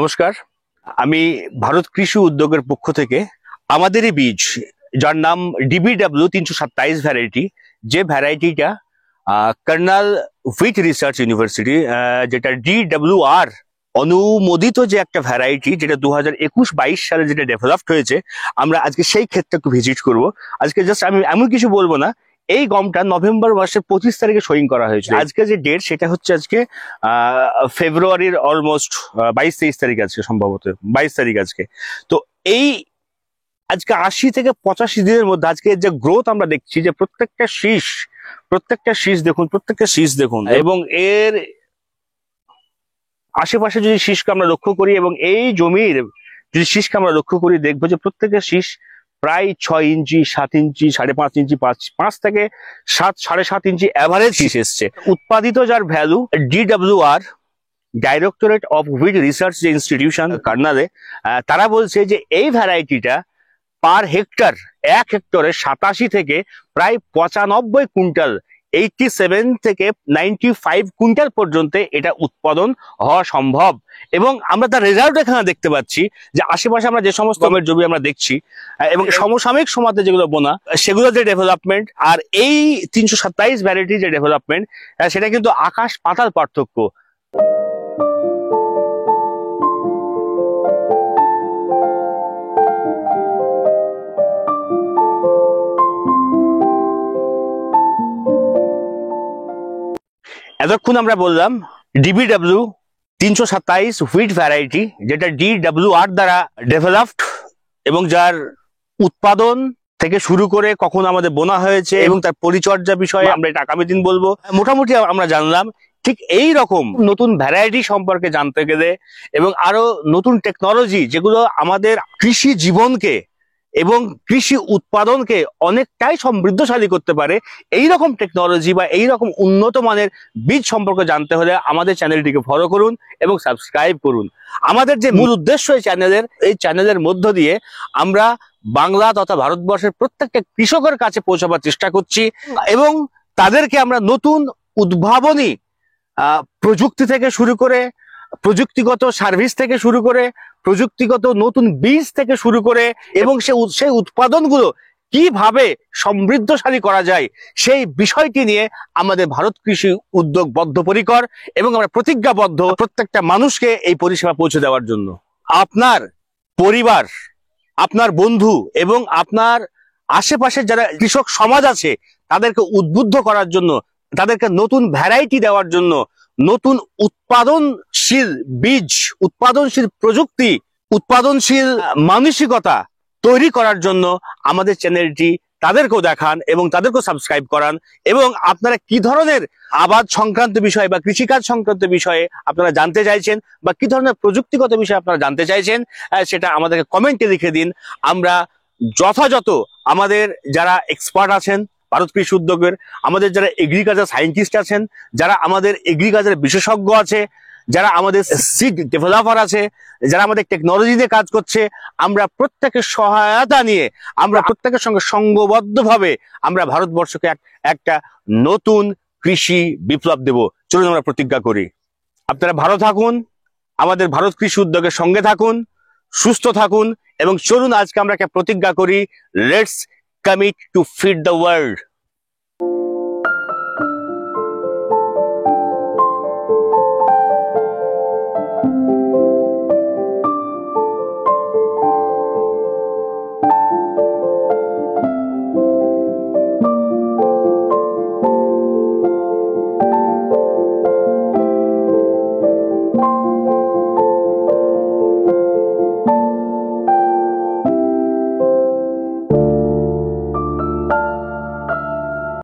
নমস্কার, আমি ভারত কৃষি উদ্যোগের পক্ষ থেকে আমাদেরই বীজ যার নাম DBW 327 ভ্যারাইটি, যে ভ্যারাইটিটা কর্নাল হুইট রিসার্চ ইউনিভার্সিটি যেটা DWR অনুমোদিত যে একটা ভ্যারাইটি, যেটা 2021-22 সালে যেটা ডেভেলপড হয়েছে, আমরা আজকে সেই ক্ষেত্রে একটু ভিজিট করব। আজকে জাস্ট আমি এমন কিছু বলবো না, এই গমটা নভেম্বর মাসের 25 তারিখে সইং করা হয়েছে। আজকে যে ডেট সেটা হচ্ছে আজকে ফেব্রুয়ারির অলমোস্ট 22-23 তারিখ, আজকে সম্ভবত 22 তারিখ আজকে। তো এই আজকে 80 থেকে 85 দিনের মধ্যে আজকে যে গ্রোথ আমরা দেখছি, যে প্রত্যেকটা শীষ দেখুন, এবং এর আশেপাশে যদি শীষকে আমরা লক্ষ্য করি এবং এই জমির যদি শীষকে আমরা লক্ষ্য করি, দেখবো যে প্রত্যেকটা শীষ প্রায় 6 ইঞ্চি, 7 ইঞ্চি, 5.5 ইঞ্চি, 5 থেকে 7-7.5 ইঞ্চি অ্যাভারেজ শীষ এসছে। উৎপাদিত যার value, DWR directorate of wheat research যে ইনস্টিটিউশন কার্নালে, তারা বলছে যে এই ভ্যারাইটিটা পার হেক্টর, 1 হেক্টরে 87 থেকে প্রায় 95 কুইন্টাল, 87 থেকে 95 কুইন্টাল পর্যন্ত এটা উৎপাদন হওয়া সম্ভব। এবং আমরা তার রেজাল্ট এখানে দেখতে পাচ্ছি যে আশেপাশে আমরা যে সমস্ত গমের জমি আমরা দেখছি এবং সমসাময়িক সময়তে যেগুলো বোনা, সেগুলো যে ডেভেলপমেন্ট আর এই 327 ভ্যারাইটি যে ডেভেলপমেন্ট, সেটা কিন্তু আকাশ পাতাল পার্থক্য। এতক্ষণ আমরা বললাম DBW 327 হুইট ভ্যারাইটি, যেটা DWR দ্বারা ডেভেলপড এবং যার উৎপাদন থেকে শুরু করে কখন আমাদের বোনা হয়েছে এবং তার পরিচর্যা বিষয়ে আমরা এটা আগামী দিন বলবো। মোটামুটি আমরা জানলাম। ঠিক এই রকম নতুন ভ্যারাইটি সম্পর্কে জানতে গেলে এবং আরো নতুন টেকনোলজি যেগুলো আমাদের কৃষি জীবনকে এবং কৃষি উৎপাদনকে অনেকটাই সমৃদ্ধশালী করতে পারে, এই রকম টেকনোলজি বা এই রকম উন্নত মানের বীজ সম্পর্কে জানতে হলে আমাদের চ্যানেলটিকে ফলো করুন এবং সাবস্ক্রাইব করুন। আমাদের যে মূল উদ্দেশ্য এই চ্যানেলের মধ্য দিয়ে আমরা বাংলা তথা ভারতবর্ষের প্রত্যেকটা কৃষকের কাছে পৌঁছাবার চেষ্টা করছি এবং তাদেরকে আমরা নতুন উদ্ভাবনী প্রযুক্তি থেকে শুরু করে, প্রযুক্তিগত সার্ভিস থেকে শুরু করে, প্রযুক্তিগত নতুন বীজ থেকে শুরু করে এবং সেই উৎপাদনগুলো কিভাবে সমৃদ্ধশালী করা যায়, সেই বিষয়টি নিয়ে আমাদের ভারত কৃষি উদ্যোগ বদ্ধপরিকর এবং আমরা প্রতিজ্ঞাবদ্ধ প্রত্যেকটা মানুষকে এই পরিষেবা পৌঁছে দেওয়ার জন্য। আপনার পরিবার, আপনার বন্ধু এবং আপনার আশেপাশের যারা কৃষক সমাজ আছে, তাদেরকে উদ্বুদ্ধ করার জন্য, তাদেরকে নতুন ভ্যারাইটি দেওয়ার জন্য, নতুন উৎপাদনশীল বীজ, উৎপাদনশীল প্রযুক্তি, উৎপাদনশীল মানসিকতা তৈরি করার জন্য আমাদের চ্যানেলটি তাদেরকেও দেখান এবং তাদেরকেও সাবস্ক্রাইব করান। এবং আপনারা কি ধরনের আবাদ সংক্রান্ত বিষয় বা কৃষিকাজ সংক্রান্ত বিষয়ে আপনারা জানতে চাইছেন বা কি ধরনের প্রযুক্তিগত বিষয় আপনারা জানতে চাইছেন, সেটা আমাদেরকে কমেন্টে লিখে দিন। আমরা যথাযথ আমাদের যারা এক্সপার্ট আছেন ভারত কৃষি উদ্যোগের, আমাদের যারা এগ্রিকালচার সায়েন্টিস্ট আছেন, যারা আমাদের এগ্রিকালচার বিশেষজ্ঞ আছে, যারা আমাদের সিড ডেভেলপার আছে, যারা আমাদের টেকনোলজি দিয়ে কাজ করছে, আমরা প্রত্যেকের সহায়তা নিয়ে আমরা প্রত্যেকের সঙ্গে সংঘবদ্ধভাবে আমরা ভারতবর্ষকে একটা নতুন কৃষি বিপ্লব দেব। চলুন আমরা প্রতিজ্ঞা করি। আপনারা ভালো থাকুন, আমাদের ভারত কৃষি উদ্যোগের সঙ্গে থাকুন, সুস্থ থাকুন এবং চলুন আজকে আমরা একটা প্রতিজ্ঞা করি, let's commit to feed the world.